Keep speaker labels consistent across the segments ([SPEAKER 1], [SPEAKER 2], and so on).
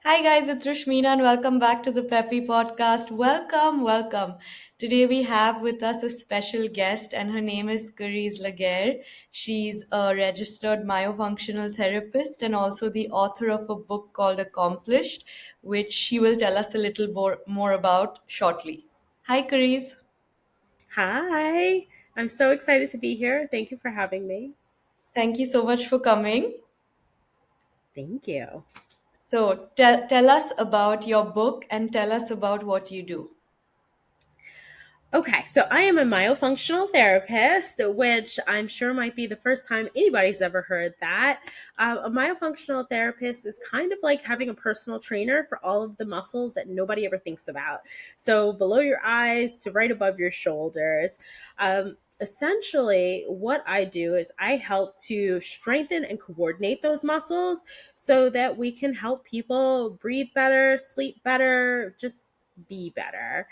[SPEAKER 1] Hi guys, it's Rashmina and welcome back to the Peppy podcast. Welcome, welcome. Today we have with us a special guest and her name is Karese Laguerre. She's a registered myofunctional therapist and also the author of a book called Accomplished, which she will tell us a little more about shortly. Hi Karese.
[SPEAKER 2] Hi, I'm so excited to be here. Thank you for having me.
[SPEAKER 1] Thank you so much for coming.
[SPEAKER 2] Thank you.
[SPEAKER 1] So tell us about your book and tell us about what you do.
[SPEAKER 2] Okay, so I am a myofunctional therapist, which I'm sure might be the first time anybody's ever heard that. A myofunctional therapist is kind of like having a personal trainer for all of the muscles that nobody ever thinks about. So, below your eyes to right above your shoulders. Essentially, what I do is I help to strengthen and coordinate those muscles so that we can help people breathe better, sleep better, just be better.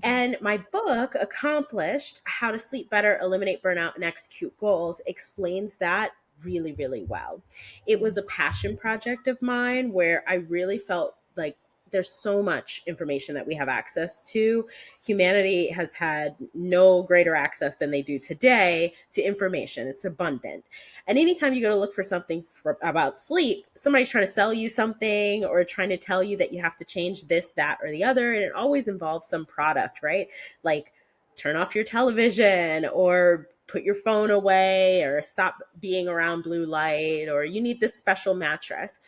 [SPEAKER 2] And my book, Accomplished How to Sleep Better, Eliminate Burnout, and Execute Goals, explains that really, really well. It was a passion project of mine where I really felt like there's so much information that we have access to. Humanity has had no greater access than they do today to information. It's abundant. And anytime you go to look for something about sleep, somebody's trying to sell you something or trying to tell you that you have to change this, that, or the other. And it always involves some product, right? Like turn off your television or put your phone away or stop being around blue light or you need this special mattress.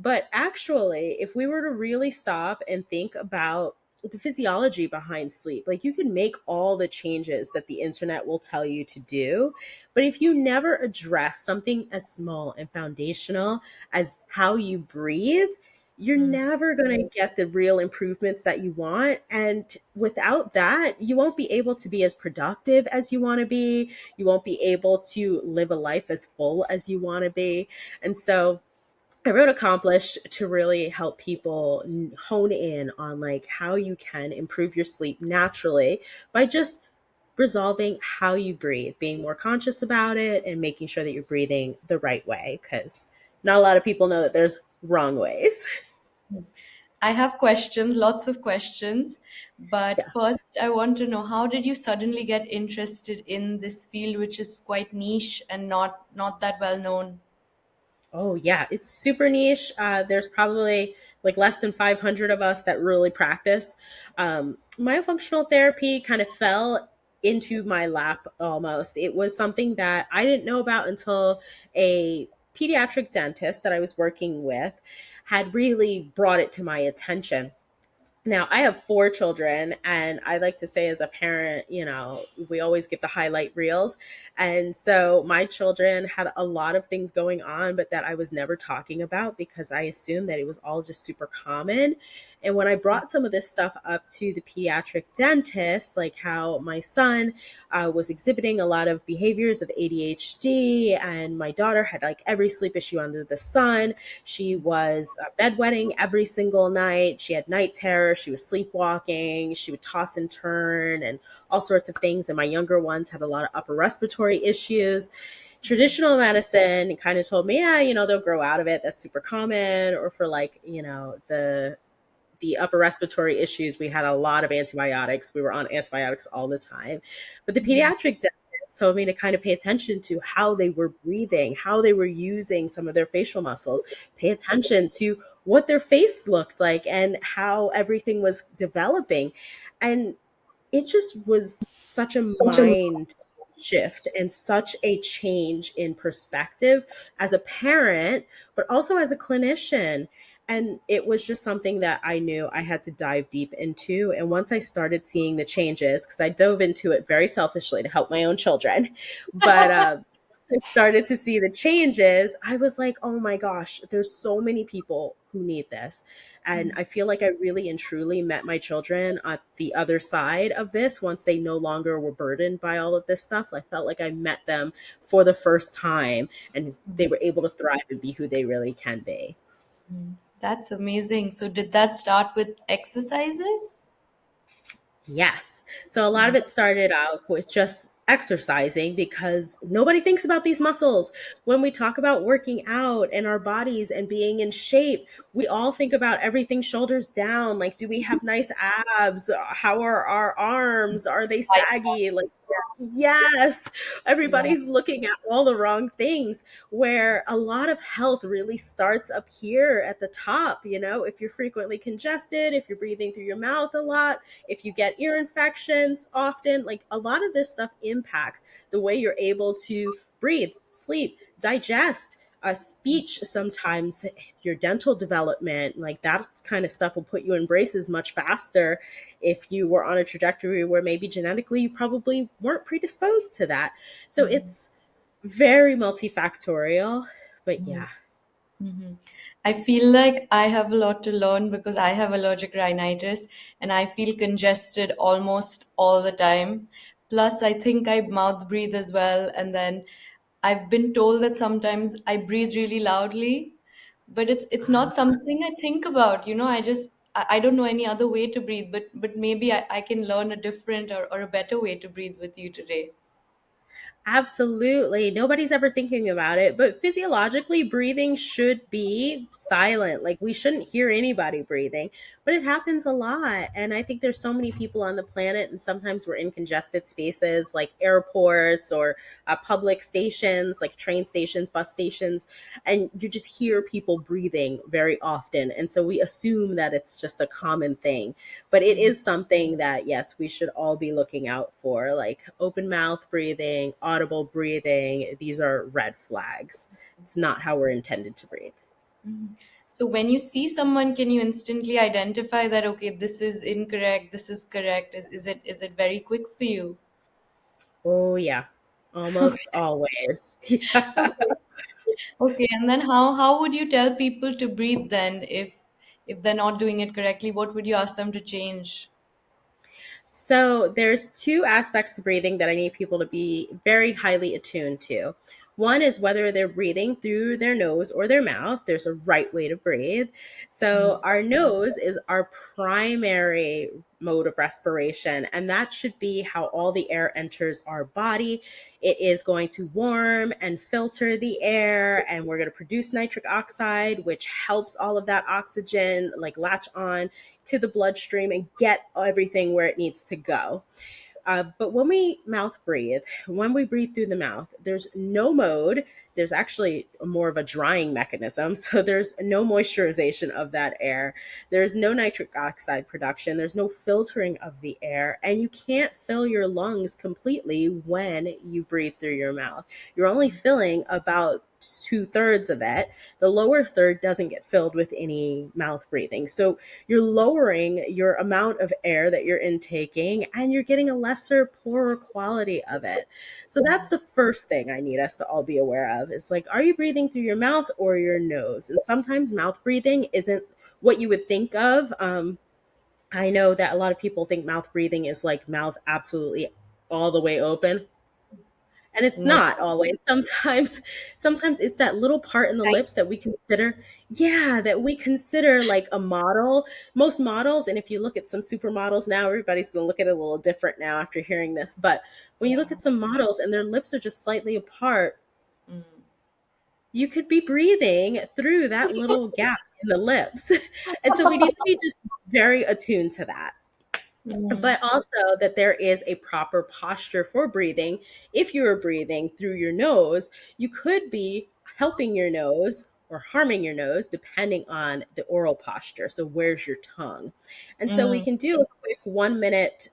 [SPEAKER 2] But actually, if we were to really stop and think about the physiology behind sleep, like you can make all the changes that the internet will tell you to do, but if you never address something as small and foundational as how you breathe, you're never going to get the real improvements that you want. And without that, you won't be able to be as productive as you want to be. You won't be able to live a life as full as you want to be. And so I wrote Accomplished to really help people hone in on like how you can improve your sleep naturally by just resolving how you breathe, being more conscious about it and making sure that you're breathing the right way because not a lot of people know that there's wrong ways.
[SPEAKER 1] I have questions, lots of questions. But
[SPEAKER 2] Yeah.
[SPEAKER 1] first, I want to know how did you suddenly get interested in this field, which is quite niche and not that well known?
[SPEAKER 2] Oh yeah, it's super niche. There's probably like less than 500 of us that really practice. Myofunctional therapy kind of fell into my lap almost. It was something that I didn't know about until a pediatric dentist that I was working with had really brought it to my attention. Now, I have four children, and I like to say, as a parent, we always give the highlight reels. And so my children had a lot of things going on, but that I was never talking about because I assumed that it was all just super common. And when I brought some of this stuff up to the pediatric dentist, like how my son was exhibiting a lot of behaviors of ADHD, and my daughter had like every sleep issue under the sun. She was bedwetting every single night. She had night terror. She was sleepwalking. She would toss and turn and all sorts of things. And my younger ones had a lot of upper respiratory issues. Traditional medicine kind of told me, yeah, they'll grow out of it. That's super common. Or for like, the upper respiratory issues, we had a lot of antibiotics. We were on antibiotics all the time. But the pediatric dentist told me to kind of pay attention to how they were breathing, how they were using some of their facial muscles, pay attention to what their face looked like and how everything was developing. And it just was such a mind shift and such a change in perspective as a parent, but also as a clinician. And it was just something that I knew I had to dive deep into. And once I started seeing the changes, because I dove into it very selfishly to help my own children, but I started to see the changes, I was like, oh my gosh, there's so many people who need this. And I feel like I really and truly met my children at the other side of this once they no longer were burdened by all of this stuff. I felt like I met them for the first time and they were able to thrive and be who they really can be.
[SPEAKER 1] That's amazing. So did that start with exercises?
[SPEAKER 2] Yes. So a lot of it started out with just exercising, because nobody thinks about these muscles. When we talk about working out and our bodies and being in shape, we all think about everything shoulders down. Like, do we have nice abs? How are our arms? Are they
[SPEAKER 1] Bicep.
[SPEAKER 2] saggy? Like, yes,
[SPEAKER 1] Yeah.
[SPEAKER 2] everybody's looking at all the wrong things, where a lot of health really starts up here at the top. If you're frequently congested, if you're breathing through your mouth a lot, if you get ear infections often, like a lot of this stuff impacts the way you're able to breathe, sleep, digest, speech sometimes, your dental development, like that kind of stuff will put you in braces much faster if you were on a trajectory where maybe genetically you probably weren't predisposed to that. So
[SPEAKER 1] Mhm.
[SPEAKER 2] it's very multifactorial, but
[SPEAKER 1] Mhm.
[SPEAKER 2] yeah.
[SPEAKER 1] Mhm. I feel like I have a lot to learn because I have allergic rhinitis and I feel congested almost all the time. Plus, I think I mouth breathe as well. And then I've been told that sometimes I breathe really loudly, but it's not something I think about. I don't know any other way to breathe, but maybe I can learn a different or a better way to breathe with you today.
[SPEAKER 2] Absolutely. Nobody's ever thinking about it, but physiologically, breathing should be silent. Like, we shouldn't hear anybody breathing, but it happens a lot. And I think there's so many people on the planet, and sometimes we're in congested spaces like airports or public stations, like train stations, bus stations, and you just hear people breathing very often. And so we assume that it's just a common thing, but it is something that, yes, we should all be looking out for, like open mouth breathing, audible breathing. These are red flags. It's not how we're intended to breathe.
[SPEAKER 1] Mhm. So when you see someone, can you instantly identify that, okay, this is incorrect, this is correct? Is it very quick for you?
[SPEAKER 2] Oh, yeah. Almost always. Yeah.
[SPEAKER 1] Okay. Okay, and then how would you tell people to breathe then if they're not doing it correctly? What would you ask them to change?
[SPEAKER 2] So there's two aspects to breathing that I need people to be very highly attuned to. One is whether they're breathing through their nose or their mouth. There's a right way to breathe. So
[SPEAKER 1] Mm,
[SPEAKER 2] our nose is our primary mode of respiration, and that should be how all the air enters our body. It is going to warm and filter the air, and we're going to produce nitric oxide, which helps all of that oxygen like latch on to the bloodstream and get everything where it needs to go. But when we mouth breathe, when we breathe through the mouth, there's no mode. There's actually more of a drying mechanism. So there's no moisturization of that air. There's no nitric oxide production. There's no filtering of the air. And you can't fill your lungs completely when you breathe through your mouth. You're only filling about two-thirds of it. The lower third doesn't get filled with any mouth breathing. So you're lowering your amount of air that you're intaking, and you're getting a lesser, poorer quality of it. So that's the first thing I need us to all be aware of, is like, are you breathing through your mouth or your nose? And sometimes mouth breathing isn't what you would think of. I know that a lot of people think mouth breathing is like mouth absolutely all the way open, and it's
[SPEAKER 1] no.
[SPEAKER 2] not always. Sometimes it's that little part in the
[SPEAKER 1] Right.
[SPEAKER 2] lips that we consider, yeah, that we consider like a model. Most models, and if you look at some supermodels now, everybody's going to look at it a little different now after hearing this, but when you look
[SPEAKER 1] Yeah.
[SPEAKER 2] at some models and their lips are just slightly apart,
[SPEAKER 1] Mm.
[SPEAKER 2] you could be breathing through that little gap in the lips. And so we need to be just very attuned to that,
[SPEAKER 1] Mm.
[SPEAKER 2] but also that there is a proper posture for breathing. If you are breathing through your nose, you could be helping your nose or harming your nose depending on the oral posture. So, where's your tongue? And so, we
[SPEAKER 1] Mm.
[SPEAKER 2] can do a quick 1 minute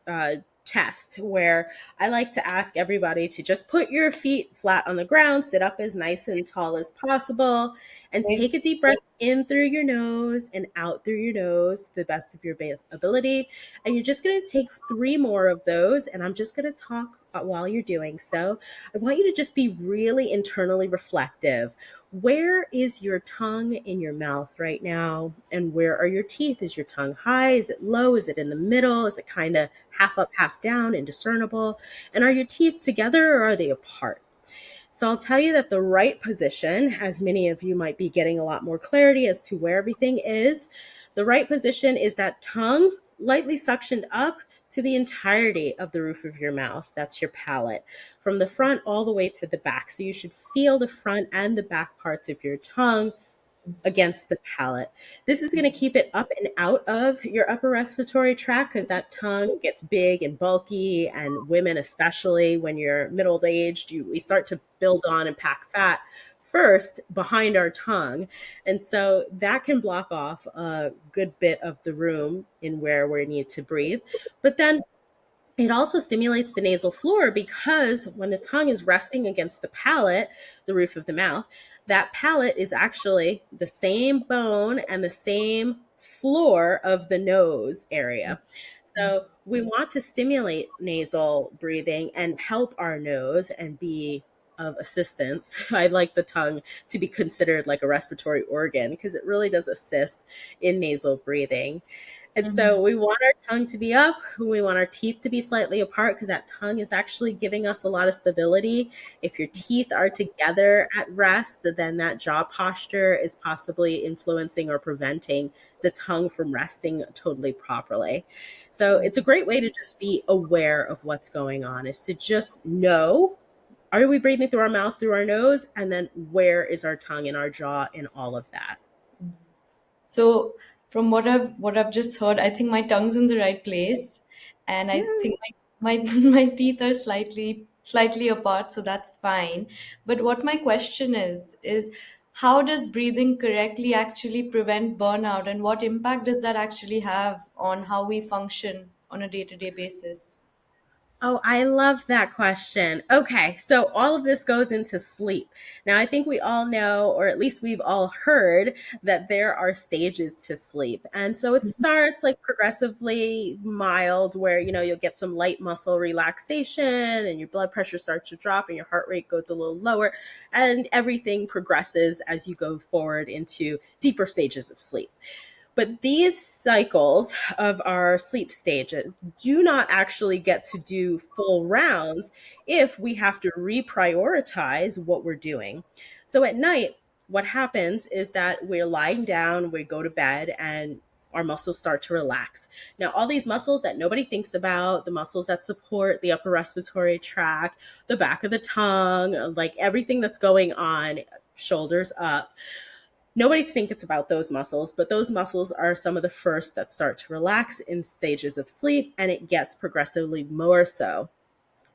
[SPEAKER 2] test where I like to ask everybody to just put your feet flat on the ground, sit up as nice and tall as possible, and
[SPEAKER 1] Okay.
[SPEAKER 2] take a deep breath in through your nose and out through your nose to the best of your ability. And you're just going to take three more of those. And I'm just going to talk while you're doing so. I want you to just be really internally reflective. Where is your tongue in your mouth right now? And where are your teeth? Is your tongue high? Is it low? Is it in the middle? Is it kind of half up, half down, indiscernible? And are your teeth together or are they apart? So I'll tell you that the right position, as many of you might be getting a lot more clarity as to where everything is, the right position is that tongue lightly suctioned up, to the entirety of the roof of your mouth. That's your palate, from the front all the way to the back. So you should feel the front and the back parts of your tongue against the palate. This is going to keep it up and out of your upper respiratory tract because that tongue gets big and bulky, and women, especially when you're middle aged, we start to build on and pack fat first behind our tongue. And so that can block off a good bit of the room in where we need to breathe. But then it also stimulates the nasal floor because when the tongue is resting against the palate, the roof of the mouth, that palate is actually the same bone and the same floor of the nose area. So we want to stimulate nasal breathing and help our nose and be of assistance. I like the tongue to be considered like a respiratory organ because it really does assist in nasal breathing. And
[SPEAKER 1] Mhm.
[SPEAKER 2] so we want our tongue to be up. We want our teeth to be slightly apart because that tongue is actually giving us a lot of stability. If your teeth are together at rest, then that jaw posture is possibly influencing or preventing the tongue from resting totally properly. So it's a great way to just be aware of what's going on, is to just know, are we breathing through our mouth, through our nose? And then where is our tongue and our jaw in all of that?
[SPEAKER 1] So from what I've just heard, I think my tongue's in the right place, and I
[SPEAKER 2] Yeah.
[SPEAKER 1] think my my teeth are slightly apart, so that's fine. But what my question is how does breathing correctly actually prevent burnout, and what impact does that actually have on how we function on a day-to-day basis?
[SPEAKER 2] Oh, I love that question. Okay, so all of this goes into sleep. Now, I think we all know, or at least we've all heard, that there are stages to sleep. And so it starts like progressively mild, where, you'll get some light muscle relaxation and your blood pressure starts to drop and your heart rate goes a little lower. And everything progresses as you go forward into deeper stages of sleep. But these cycles of our sleep stages do not actually get to do full rounds if we have to reprioritize what we're doing. So at night, what happens is that we're lying down, we go to bed, and our muscles start to relax. Now, all these muscles that nobody thinks about, the muscles that support the upper respiratory tract, the back of the tongue, like everything that's going on, shoulders up, nobody thinks about those muscles, but those muscles are some of the first that start to relax in stages of sleep, and it gets progressively more so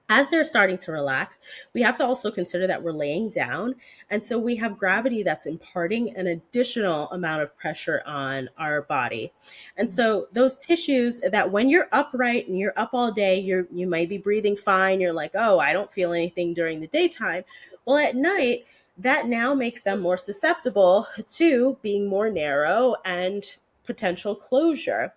[SPEAKER 2] as they're starting to relax. We have to also consider that we're laying down. And so we have gravity that's imparting an additional amount of pressure on our body. And so those tissues that when you're upright and you're up all day, you might be breathing fine. You're like, oh, I don't feel anything during the daytime. Well, at night, that now makes them more susceptible to being more narrow and potential closure.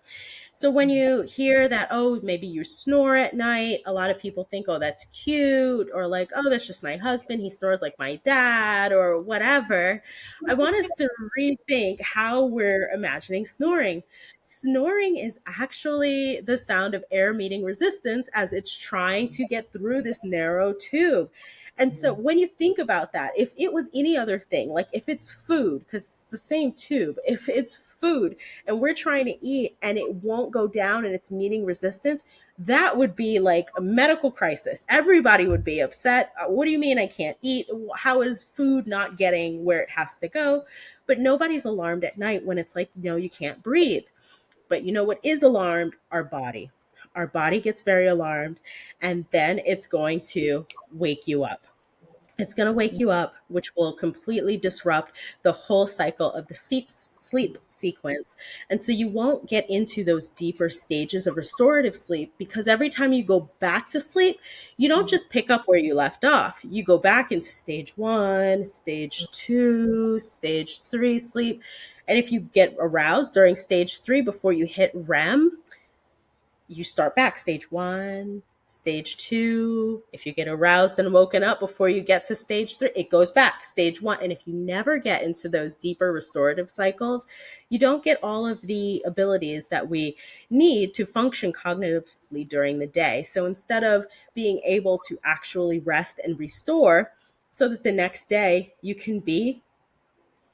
[SPEAKER 2] So when you hear that, oh, maybe you snore at night, a lot of people think, oh, that's cute, or like, oh, that's just my husband. He snores like my dad, or whatever. I want us to rethink how we're imagining snoring. Snoring is actually the sound of air meeting resistance as it's trying to get through this narrow tube. And so when you think about that, if it was any other thing, like if it's food, because it's the same tube, if it's food and we're trying to eat and it won't go down and it's meeting resistance, that would be like a medical crisis. Everybody would be upset. What do you mean I can't eat? How is food not getting where it has to go? But nobody's alarmed at night when it's like, no, you can't breathe. But you know what is alarmed? Our body. Our body gets very alarmed, and then it's going to wake you up. It's going to wake you up, which will completely disrupt the whole cycle of the sleep sequence. And so you won't get into those deeper stages of restorative sleep because every time you go back to sleep, you don't just pick up where you left off. You go back into stage one, stage two, stage three sleep. And if you get aroused during stage three before you hit REM, you start back stage one, stage two. If you get aroused and woken up before you get to stage three, it goes back stage one. And if you never get into those deeper restorative cycles, you don't get all of the abilities that we need to function cognitively during the day. So instead of being able to actually rest and restore so that the next day you can be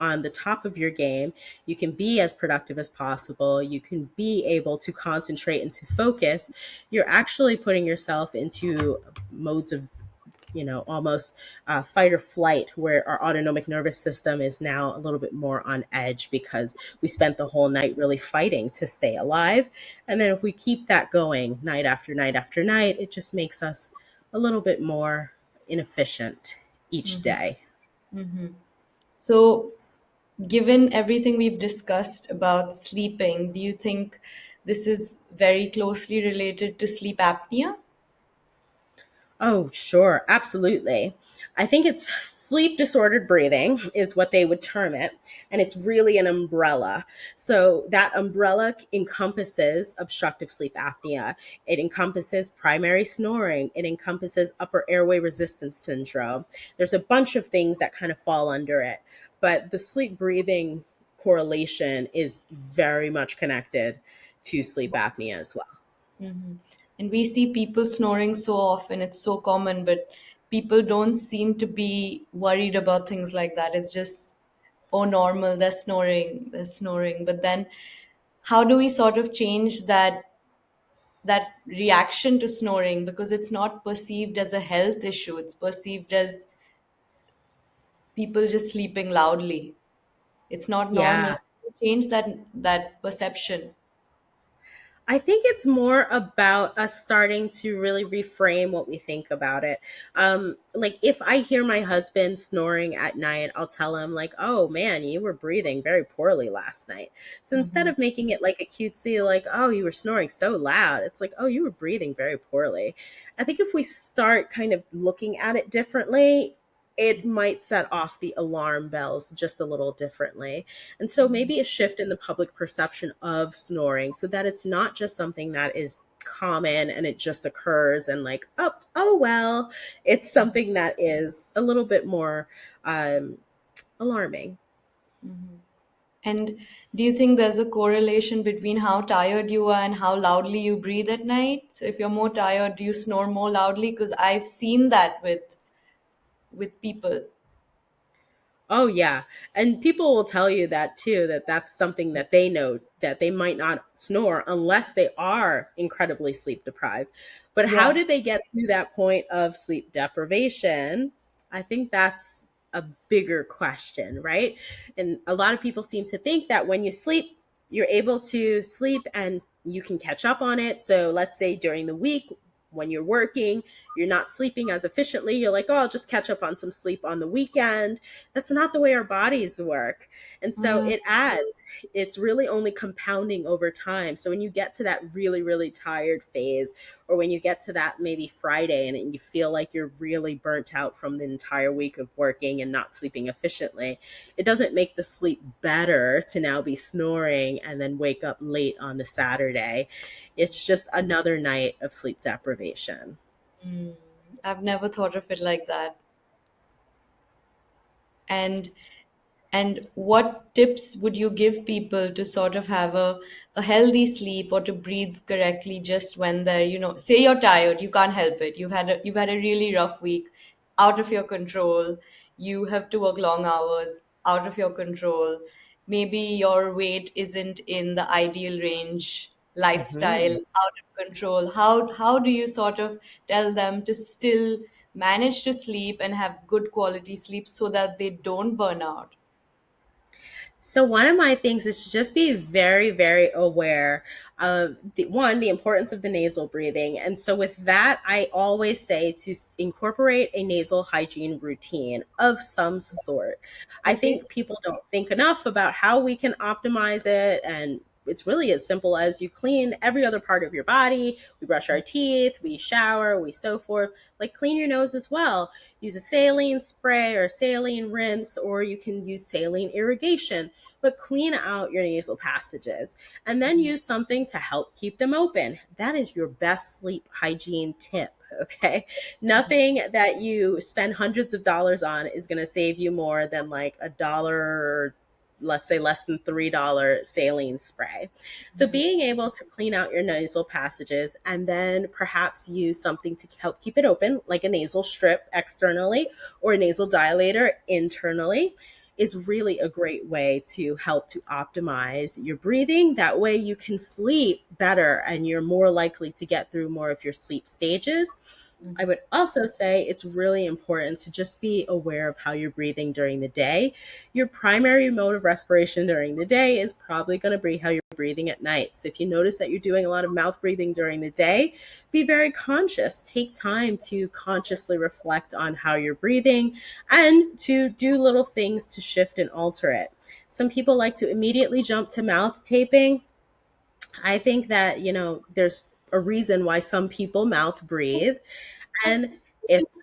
[SPEAKER 2] on the top of your game. You can be as productive as possible. You can be able to concentrate and to focus. You're actually putting yourself into modes of, almost fight or flight, where our autonomic nervous system is now a little bit more on edge because we spent the whole night really fighting to stay alive. And then if we keep that going night after night after night, it just makes us a little bit more inefficient each day.
[SPEAKER 1] So, given everything we've discussed about sleeping, do you think this is very closely related to sleep apnea?
[SPEAKER 2] Oh, sure, absolutely. I think it's sleep disordered breathing is what they would term it, and it's really an umbrella. So that umbrella encompasses obstructive sleep apnea. It encompasses primary snoring. It encompasses upper airway resistance syndrome. There's a bunch of things that kind of fall under it, but the sleep breathing correlation is very much connected to sleep apnea as well.
[SPEAKER 1] And we see people snoring so often, it's so common, but people don't seem to be worried about things like that. It's just, oh, normal, they're snoring, they're snoring. But then, how do we sort of change that reaction to snoring, because it's not perceived as a health issue, it's perceived as people just sleeping loudly. It's not normal.
[SPEAKER 2] Yeah.
[SPEAKER 1] Change that perception.
[SPEAKER 2] I think it's more about us starting to really reframe what we think about it. Like if I hear my husband snoring at night, I'll tell him like, "Oh man, you were breathing very poorly last night." So instead
[SPEAKER 1] Mhm.
[SPEAKER 2] of making it like a cutesy, like, "Oh, you were snoring so loud," it's like, "Oh, you were breathing very poorly." I think if we start kind of looking at it differently, it might set off the alarm bells just a little differently. And so maybe a shift in the public perception of snoring so that it's not just something that is common and it just occurs and like, oh well, it's something that is a little bit more alarming.
[SPEAKER 1] And do you think there's a correlation between how tired you are and how loudly you breathe at night? So if you're more tired, do you snore more loudly? Because I've seen that with people.
[SPEAKER 2] Oh yeah. And people will tell you that too, that that's something that they know, that they might not snore unless they are incredibly sleep deprived. But how
[SPEAKER 1] Yeah.
[SPEAKER 2] did they get to that point of sleep deprivation? I think that's a bigger question, right? And a lot of people seem to think that when you sleep, you're able to sleep and you can catch up on it. So let's say during the week when you're working, you're not sleeping as efficiently. You're like, oh, I'll just catch up on some sleep on the weekend. That's not the way our bodies work. And so
[SPEAKER 1] Mm,
[SPEAKER 2] it adds, it's really only compounding over time. So when you get to that really, really tired phase, or when you get to that maybe Friday and you feel like you're really burnt out from the entire week of working and not sleeping efficiently, it doesn't make the sleep better to now be snoring and then wake up late on the Saturday. It's just another night of sleep deprivation.
[SPEAKER 1] I've never thought of it like that. And And what tips would you give people to sort of have a healthy sleep or to breathe correctly just when they're, say you're tired, you can't help it. You've had a really rough week, out of your control. You have to work long hours, out of your control. Maybe your weight isn't in the ideal range, lifestyle,
[SPEAKER 2] Mhm.
[SPEAKER 1] out of control. How do you sort of tell them to still manage to sleep and have good quality sleep so that they don't burn out?
[SPEAKER 2] So one of my things is to just be very, very aware of the importance of the nasal breathing. And so with that, I always say to incorporate a nasal hygiene routine of some sort. I
[SPEAKER 1] Okay.
[SPEAKER 2] think people don't think enough about how we can optimize it, and it's really as simple as you clean every other part of your body. We brush our teeth, we shower, we so forth. Like clean your nose as well. Use a saline spray or saline rinse, or you can use saline irrigation, but clean out your nasal passages and then use something to help keep them open. That is your best sleep hygiene tip. Okay. Nothing that you spend hundreds of dollars on is going to save you more than like a dollar, or let's say less than $3 saline spray. So being able to clean out your nasal passages and then perhaps use something to help keep it open, like a nasal strip externally or a nasal dilator internally, is really a great way to help to optimize your breathing. That way you can sleep better and you're more likely to get through more of your sleep stages. I would also say it's really important to just be aware of how you're breathing during the day. Your primary mode of respiration during the day is probably going to be how you're breathing at night. So if you notice that you're doing a lot of mouth breathing during the day, be very conscious. Take time to consciously reflect on how you're breathing and to do little things to shift and alter it. Some people like to immediately jump to mouth taping. I think that, there's a reason why some people mouth breathe, and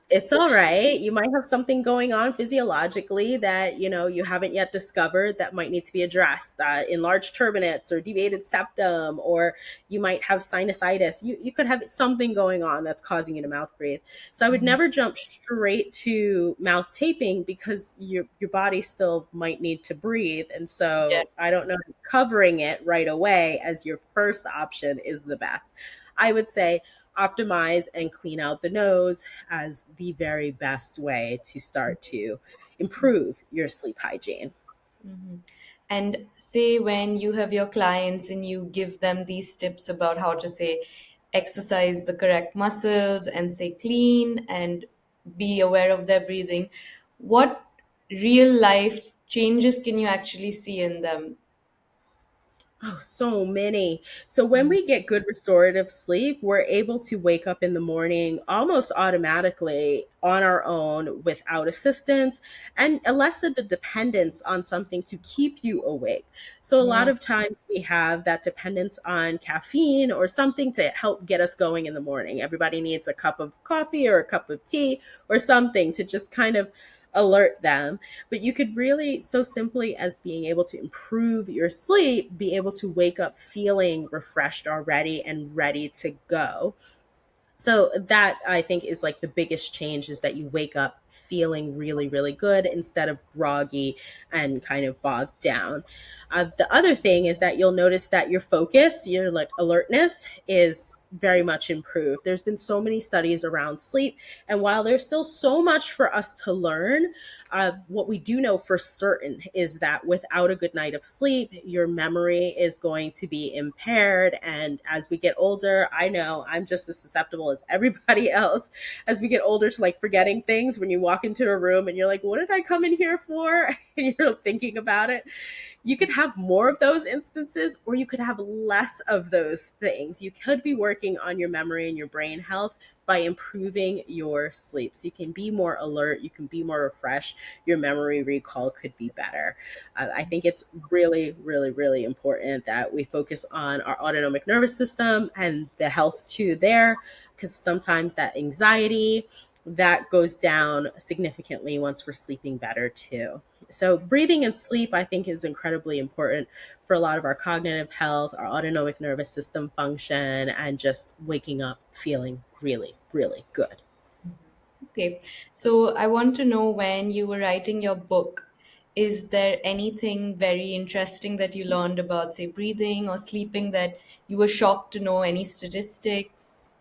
[SPEAKER 2] it's all right. You might have something going on physiologically that you haven't yet discovered that might need to be addressed. Enlarged turbinates or deviated septum, or you might have sinusitis. You could have something going on that's causing you to mouth breathe. So I would
[SPEAKER 1] Mhm.
[SPEAKER 2] never jump straight to mouth taping because your body still might need to breathe. And
[SPEAKER 1] Yeah.
[SPEAKER 2] so I don't know if covering it right away as your first option is the best. I would say optimize and clean out the nose as the very best way to start to improve your sleep hygiene.
[SPEAKER 1] Mhm. And say when you have your clients and you give them these tips about how to say exercise the correct muscles and say clean and be aware of their breathing, what real life changes can you actually see in them?
[SPEAKER 2] Oh, so many. So when we get good restorative sleep, we're able to wake up in the morning almost automatically on our own without assistance and less of a dependence on something to keep you awake. So a lot
[SPEAKER 1] Yeah.
[SPEAKER 2] of times we have that dependence on caffeine or something to help get us going in the morning. Everybody needs a cup of coffee or a cup of tea or something to just kind of alert them. But you could really, so simply as being able to improve your sleep, be able to wake up feeling refreshed already and ready to go. So that I think is like the biggest change, is that you wake up feeling really, really good instead of groggy and kind of bogged down. The other thing is that you'll notice that your focus, your like alertness, is very much improved. There's been so many studies around sleep, and while there's still so much for us to learn, what we do know for certain is that without a good night of sleep, your memory is going to be impaired. And as we get older, I know I'm just as susceptible as everybody else as we get older to like forgetting things. When you walk into a room and you're like, what did I come in here for? And you're thinking about it. You could have more of those instances, or you could have less of those things. You could be working on your memory and your brain health by improving your sleep. So you can be more alert, you can be more refreshed, your memory recall could be better. I think it's really, really, really important that we focus on our autonomic nervous system and the health too there, because sometimes that anxiety that goes down significantly once we're sleeping better too. So breathing and sleep, I think, is incredibly important for a lot of our cognitive health, our autonomic nervous system function, and just waking up feeling really, really good.
[SPEAKER 1] Okay, so I want to know, when you were writing your book, is there anything very interesting that you learned about, say, breathing or sleeping that you were shocked to know? Any statistics?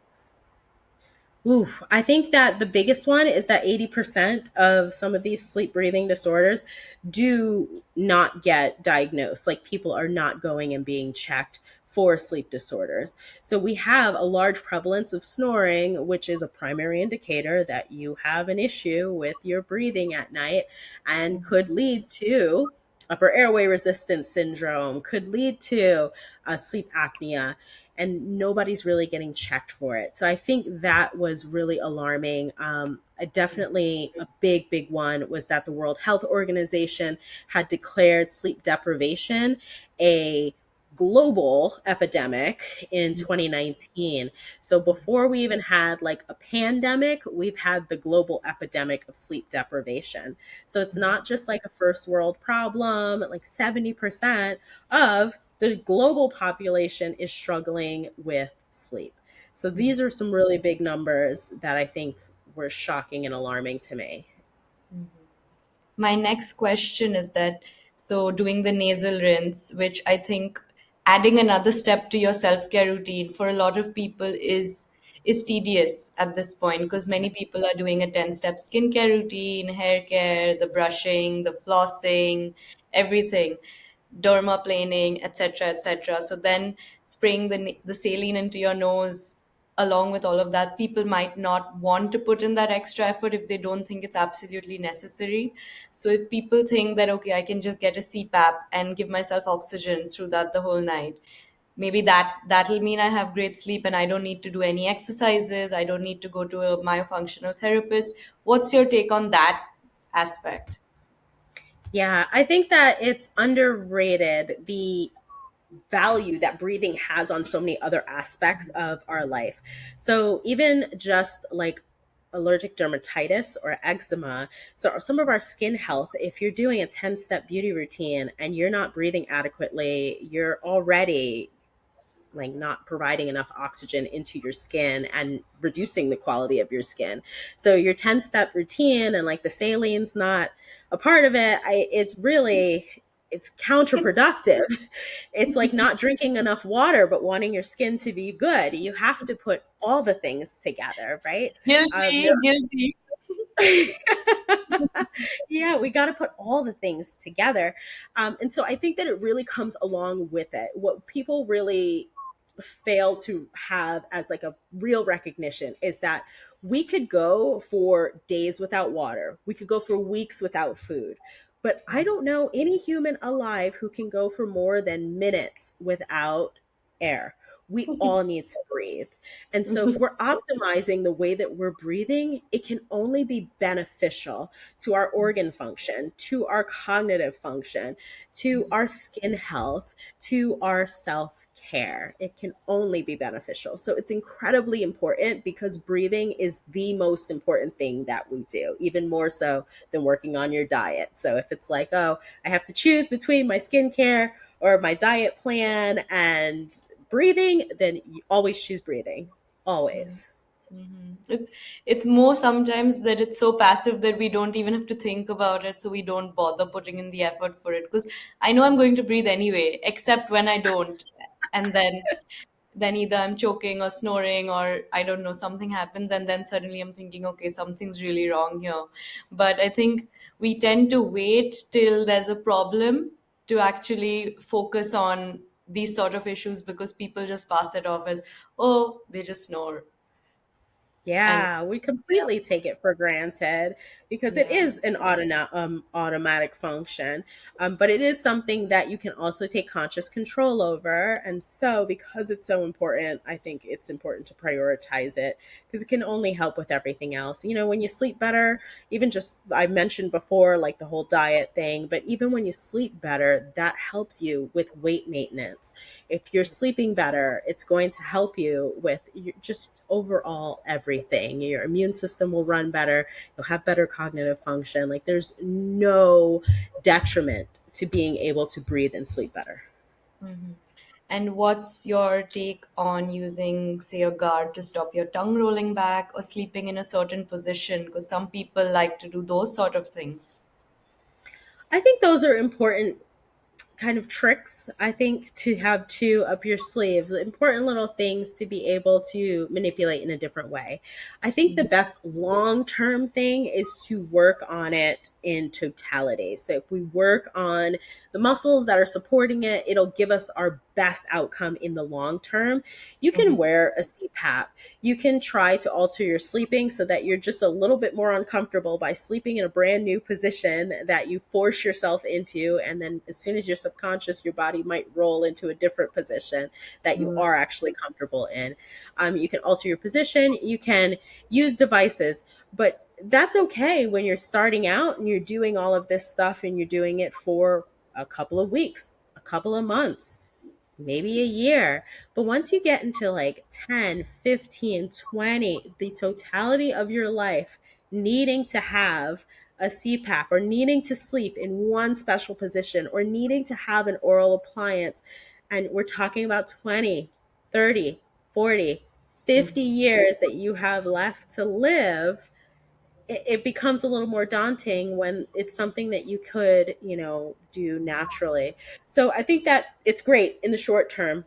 [SPEAKER 2] Oof. I think that the biggest one is that 80% of some of these sleep breathing disorders do not get diagnosed. Like, people are not going and being checked for sleep disorders. So we have a large prevalence of snoring, which is a primary indicator that you have an issue with your breathing at night and could lead to upper airway resistance syndrome, could lead to sleep apnea, and nobody's really getting checked for it. So I think that was really alarming. Definitely a big, big one was that the World Health Organization had declared sleep deprivation a global epidemic in 2019. So before we even had like a pandemic, we've had the global epidemic of sleep deprivation. So it's not just like a first world problem. Like 70% of the global population is struggling with sleep. So these are some really big numbers that I think were shocking and alarming to me.
[SPEAKER 1] My next question is that, so doing the nasal rinse, which I think adding another step to your self care routine for a lot of people is is tedious at this point because many people are doing a 10-step skincare routine, hair care, the brushing, the flossing, everything, dermaplaning, etc., etc. So then spraying the saline into your nose along with all of that, people might not want to put in that extra effort if they don't think it's absolutely necessary. So if people think that okay, I can just get a CPAP and give myself oxygen through that the whole night, maybe that'll mean I have great sleep and I don't need to do any exercises, I don't need to go to a myofunctional therapist. What's your take on that aspect?
[SPEAKER 2] Yeah, I think that it's underrated the value that breathing has on so many other aspects of our life. So, even just like allergic dermatitis or eczema, so some of our skin health, if you're doing a 10-step beauty routine and you're not breathing adequately, you're already like not providing enough oxygen into your skin and reducing the quality of your skin. So your 10-step routine and like the saline's not a part of it. It's counterproductive. It's like not drinking enough water but wanting your skin to be good. You have to put all the things together, right?
[SPEAKER 1] Guilty,
[SPEAKER 2] You're
[SPEAKER 1] guilty.
[SPEAKER 2] yeah, we got to put all the things together. And so I think that it really comes along with it. What people really fail to have as like a real recognition is that we could go for days without water, we could go for weeks without food. But I don't know any human alive who can go for more than minutes without air. We all need to breathe. And so, if we're optimizing the way that we're breathing, it can only be beneficial to our organ function, to our cognitive function, to our skin health, to our self care. It can only be beneficial. So, it's incredibly important because breathing is the most important thing that we do, even more so than working on your diet. So, if it's like, oh, I have to choose between my skincare or my diet plan and breathing, then you always choose breathing. Always.
[SPEAKER 1] It's more sometimes that it's so passive that we don't even have to think about it, so we don't bother putting in the effort for it. Because I know I'm going to breathe anyway, except when I don't, and then either I'm choking or snoring or I don't know, something happens, and then suddenly I'm thinking, okay, something's really wrong here. But I think we tend to wait till there's a problem to actually focus on these sort of issues because people just pass it off as, oh, they just snore. And
[SPEAKER 2] Yeah, we completely take it for granted because it
[SPEAKER 1] yeah.
[SPEAKER 2] is an automatic function, but it is something that you can also take conscious control over. And so, because it's so important, I think it's important to prioritize it because it can only help with everything else. You know, when you sleep better, even just I mentioned before, like the whole diet thing, but even when you sleep better, that helps you with weight maintenance. If you're sleeping better, it's going to help you with just overall everything. Your immune system will run better. You'll have better cognitive function. Like there's no detriment to being able to breathe and sleep better.
[SPEAKER 1] Mhm. And what's your take on using, say, a guard to stop your tongue rolling back or sleeping in a certain position? Because some people like to do those sort of things.
[SPEAKER 2] I think those are important kind of tricks, I think, to have two up your sleeve, important little things to be able to manipulate in a different way. I think the best long term thing is to work on it in totality. So if we work on the muscles that are supporting it, it'll give us our best outcome in the long term. You can
[SPEAKER 1] Mhm.
[SPEAKER 2] wear a CPAP. You can try to alter your sleeping so that you're just a little bit more uncomfortable by sleeping in a brand new position that you force yourself into. And then as soon as you're subconscious, your body might roll into a different position that you are actually comfortable in. You can alter your position. You can use devices, but that's okay when you're starting out and you're doing all of this stuff and you're doing it for a couple of weeks, a couple of months, maybe a year. But once you get into like 10, 15, 20, the totality of your life needing to have a CPAP or needing to sleep in one special position or needing to have an oral appliance, and we're talking about 20, 30, 40, 50 years that you have left to live, it becomes a little more daunting when it's something that you could, do naturally. So I think that it's great in the short term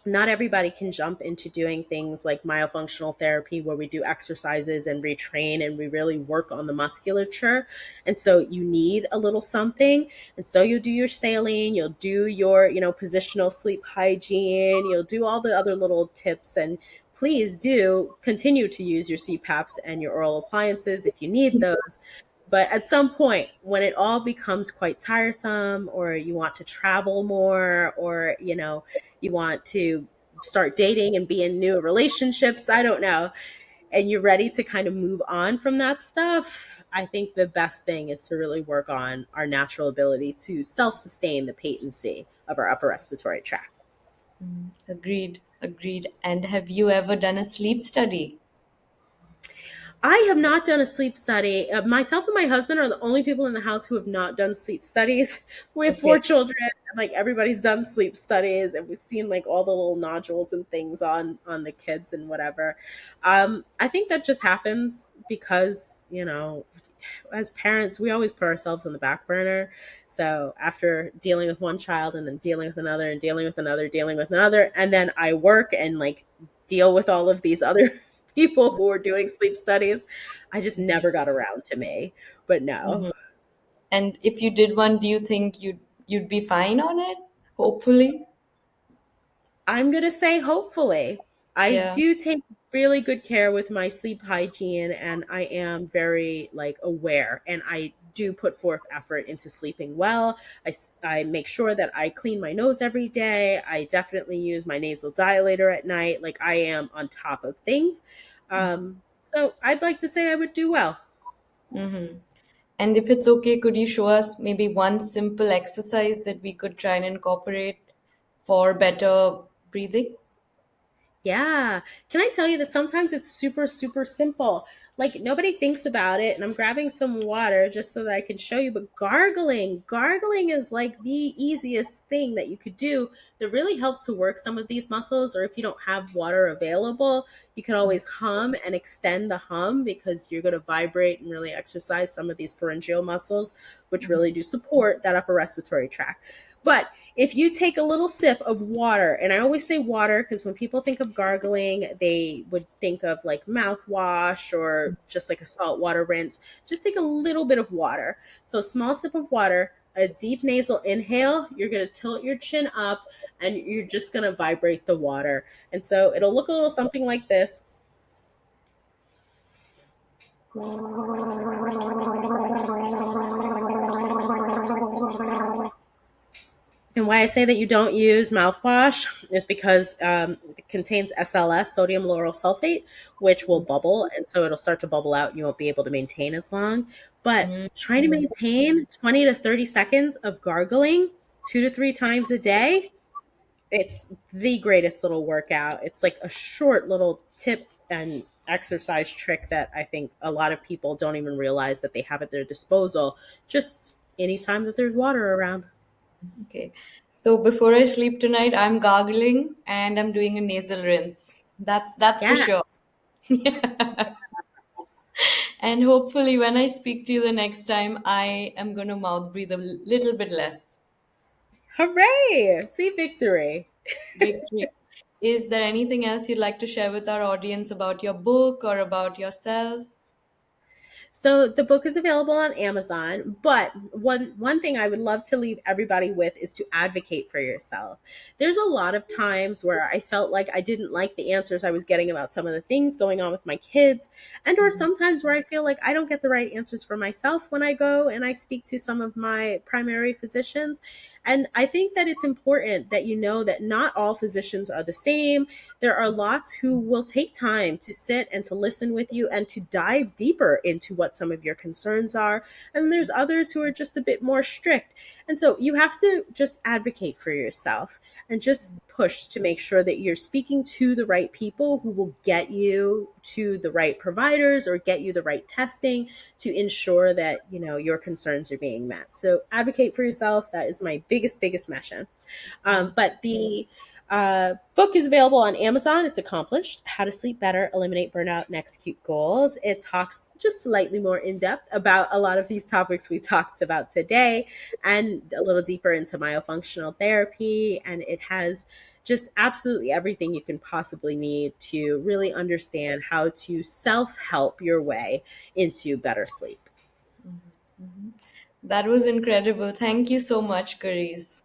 [SPEAKER 2] Not everybody can jump into doing things like myofunctional therapy where we do exercises and retrain and we really work on the musculature. And so you need a little something. And so you'll do your saline, you'll do your, positional sleep hygiene, you'll do all the other little tips. And please do continue to use your CPAPs and your oral appliances if you need those. But at some point, when it all becomes quite tiresome, or you want to travel more, or you want to start dating and be in new relationships, I don't know, and you're ready to kind of move on from that stuff, I think the best thing is to really work on our natural ability to self sustain the patency of our upper respiratory tract.
[SPEAKER 1] Agreed, agreed. And have you ever done a sleep study?
[SPEAKER 2] I have not done a sleep study. Myself and my husband are the only people in the house who have not done sleep studies. We have four
[SPEAKER 1] Okay.
[SPEAKER 2] children, and like everybody's done sleep studies, and we've seen like all the little nodules and things on the kids and whatever. I think that just happens because as parents, we always put ourselves on the back burner. So after dealing with one child and then dealing with another and dealing with another, dealing with another, and then I work and like deal with all of these other people who are doing sleep studies, I just never got around to me. But no.
[SPEAKER 1] Mm-hmm. And if you did one, do you think you'd be fine on it? Hopefully.
[SPEAKER 2] I'm going to say hopefully. I
[SPEAKER 1] Yeah.
[SPEAKER 2] do take really good care with my sleep hygiene, and I am very like aware, and I do put forth effort into sleeping well. I make sure that I clean my nose every day. I definitely use my nasal dilator at night. Like I am on top of things. So I'd like to say I would do well.
[SPEAKER 1] Mm-hmm. And if it's okay, could you show us maybe one simple exercise that we could try and incorporate for better breathing?
[SPEAKER 2] Yeah. Can I tell you that sometimes it's super, super simple? Like nobody thinks about it, and I'm grabbing some water just so that I can show you. But gargling is like the easiest thing that you could do that really helps to work some of these muscles. Or if you don't have water available, you can always hum and extend the hum because you're going to vibrate and really exercise some of these pharyngeal muscles, which really do support that upper respiratory tract. But if you take a little sip of water, and I always say water because when people think of gargling, they would think of like mouthwash or just like a saltwater rinse. Just take a little bit of water. So, a small sip of water, a deep nasal inhale, you're going to tilt your chin up and you're just going to vibrate the water. And so, it'll look a little something like this. And why I say that you don't use mouthwash is because it contains SLS, sodium lauryl sulfate, which will bubble. And so it'll start to bubble out and you won't be able to maintain as long. But trying to maintain 20 to 30 seconds of gargling 2 to 3 times a day, it's the greatest little workout. It's like a short little tip and exercise trick that I think a lot of people don't even realize that they have at their disposal just anytime that there's water around.
[SPEAKER 1] Okay. So before I sleep tonight, I'm gargling and I'm doing a nasal rinse. That's for
[SPEAKER 2] Yeah.
[SPEAKER 1] sure. Yes. And hopefully when I speak to you the next time, I am going to mouth breathe a little bit less.
[SPEAKER 2] Hooray! See victory.
[SPEAKER 1] Victory. Is there anything else you'd like to share with our audience about your book or about yourself?
[SPEAKER 2] So the book is available on Amazon, but one thing I would love to leave everybody with is to advocate for yourself. There's a lot of times where I felt like I didn't like the answers I was getting about some of the things going on with my kids, and or sometimes where I feel like I don't get the right answers for myself when I go and I speak to some of my primary physicians. And I think that it's important that you know that not all physicians are the same. There are lots who will take time to sit and to listen with you and to dive deeper into what some of your concerns are. And there's others who are just a bit more strict. And so you have to just advocate for yourself and just push to make sure that you're speaking to the right people who will get you to the right providers or get you the right testing to ensure that, your concerns are being met. So advocate for yourself. That is my biggest mission. But the book is available on Amazon. It's accomplished: How to Sleep Better, Eliminate Burnout, and Execute Goals. It talks just slightly more in depth about a lot of these topics we talked about today, and a little deeper into myofunctional therapy. And it has just absolutely everything you can possibly need to really understand how to self help your way into better sleep.
[SPEAKER 1] Mhm. That was incredible. Thank you so much, Karese.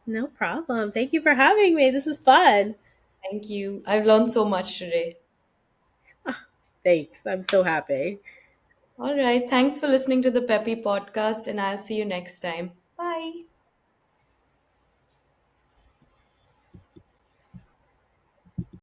[SPEAKER 2] No problem. Thank you for having me. This is fun.
[SPEAKER 1] Thank you. I've learned so much today.
[SPEAKER 2] Thanks. I'm so happy.
[SPEAKER 1] All right. Thanks for listening to the Peppy podcast, and I'll see you next time. Bye.